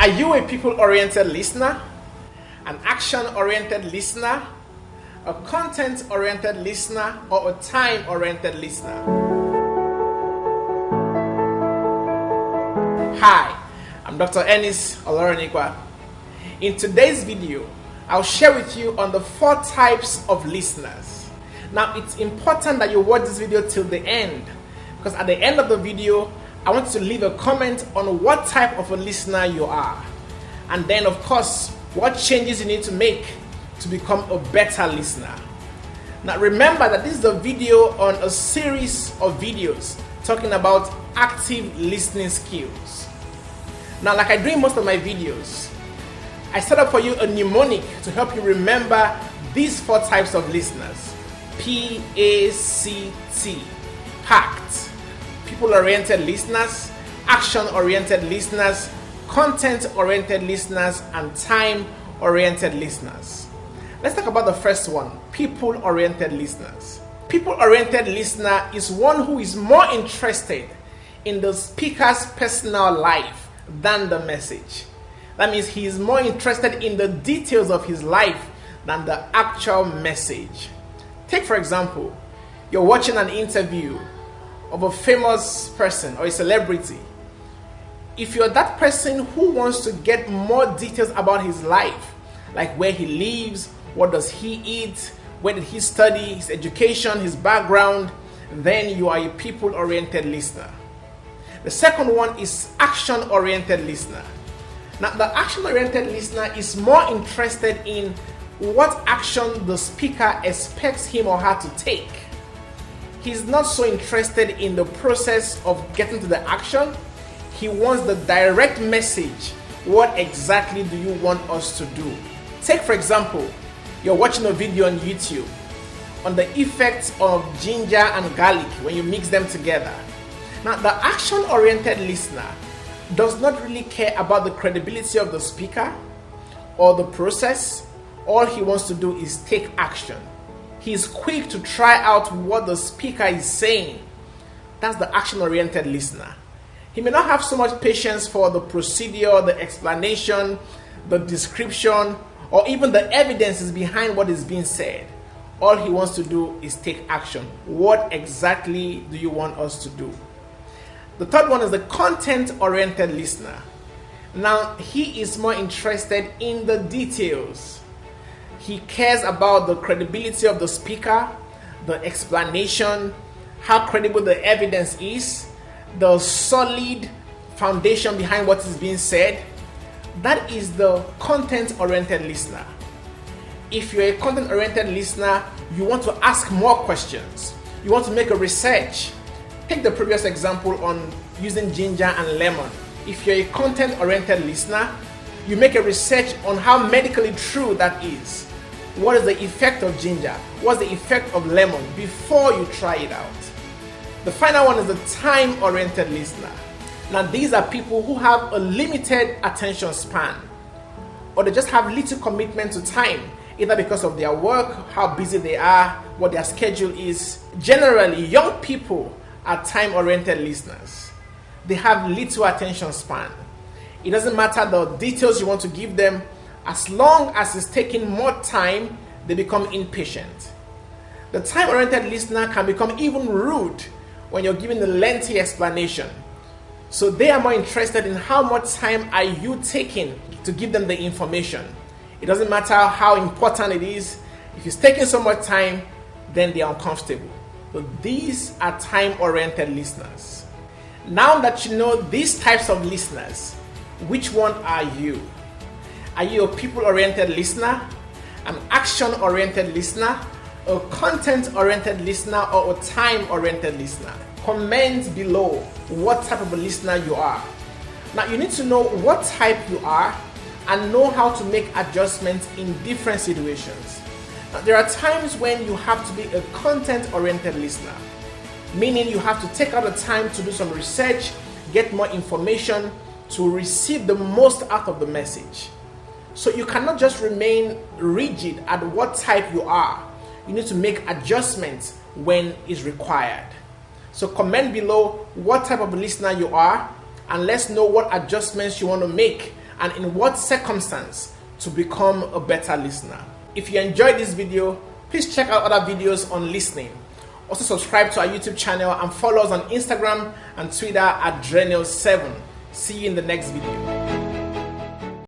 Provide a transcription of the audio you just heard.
Are you a people-oriented listener, an action-oriented listener, a content-oriented listener, or a time-oriented listener? Hi, I'm Dr. Ennis Oloronigwa. In today's video, I'll share with you on the 4 types of listeners. Now, it's important that you watch this video till the end, because at the end of the video, I want you to leave a comment on what type of a listener you are. And then, of course, what changes you need to make to become a better listener. Now, remember that this is a video on a series of videos talking about active listening skills. Now, like I do in most of my videos, I set up for you a mnemonic to help you remember these 4 types of listeners. PACT. PACT. People-oriented listeners, action-oriented listeners, content-oriented listeners, and time-oriented listeners. Let's talk about the first one, people-oriented listeners. People-oriented listener is one who is more interested in the speaker's personal life than the message. That means he is more interested in the details of his life than the actual message. Take, for example, you're watching an interview of a famous person or a celebrity. If you're that person who wants to get more details about his life, like where he lives, what does he eat, where did he study, his education, his background, then you are a people-oriented listener. The second one is action-oriented listener. Now, the action-oriented listener is more interested in what action the speaker expects him or her to take. He's not so interested in the process of getting to the action. He wants the direct message. What exactly do you want us to do? Take, for example, you're watching a video on YouTube on the effects of ginger and garlic when you mix them together. Now, the action-oriented listener does not really care about the credibility of the speaker or the process. All he wants to do is take action. He is quick to try out what the speaker is saying. That's the action-oriented listener. He may not have so much patience for the procedure, the explanation, the description, or even the evidences behind what is being said. All he wants to do is take action. What exactly do you want us to do? The third one is the content-oriented listener. Now, he is more interested in the details. He cares about the credibility of the speaker, the explanation, how credible the evidence is, the solid foundation behind what is being said. That is the content-oriented listener. If you're a content-oriented listener, you want to ask more questions. You want to make a research. Take the previous example on using ginger and lemon. If you're a content-oriented listener, you make a research on how medically true that is. What is the effect of ginger? What's the effect of lemon before you try it out? The final one is the time-oriented listener. Now, these are people who have a limited attention span, or they just have little commitment to time, either because of their work, how busy they are, what their schedule is. Generally, young people are time-oriented listeners. They have little attention span. It doesn't matter the details you want to give them. As long as it's taking more time, they become impatient. The time-oriented listener can become even rude when you're giving a lengthy explanation. So they are more interested in how much time are you taking to give them the information. It doesn't matter how important it is. If it's taking so much time, then they are uncomfortable. So these are time-oriented listeners. Now that you know these types of listeners, which one are you? Are you a people-oriented listener, an action-oriented listener, a content-oriented listener, or a time-oriented listener? Comment below what type of a listener you are. Now, you need to know what type you are and know how to make adjustments in different situations. Now, there are times when you have to be a content-oriented listener, meaning you have to take out the time to do some research, get more information to receive the most out of the message. So you cannot just remain rigid at what type you are. You need to make adjustments when it's required. So comment below what type of listener you are, and let's know what adjustments you want to make and in what circumstance to become a better listener. If you enjoyed this video, please check out other videos on listening. Also subscribe to our YouTube channel and follow us on Instagram and Twitter at Drenil7. See you in the next video.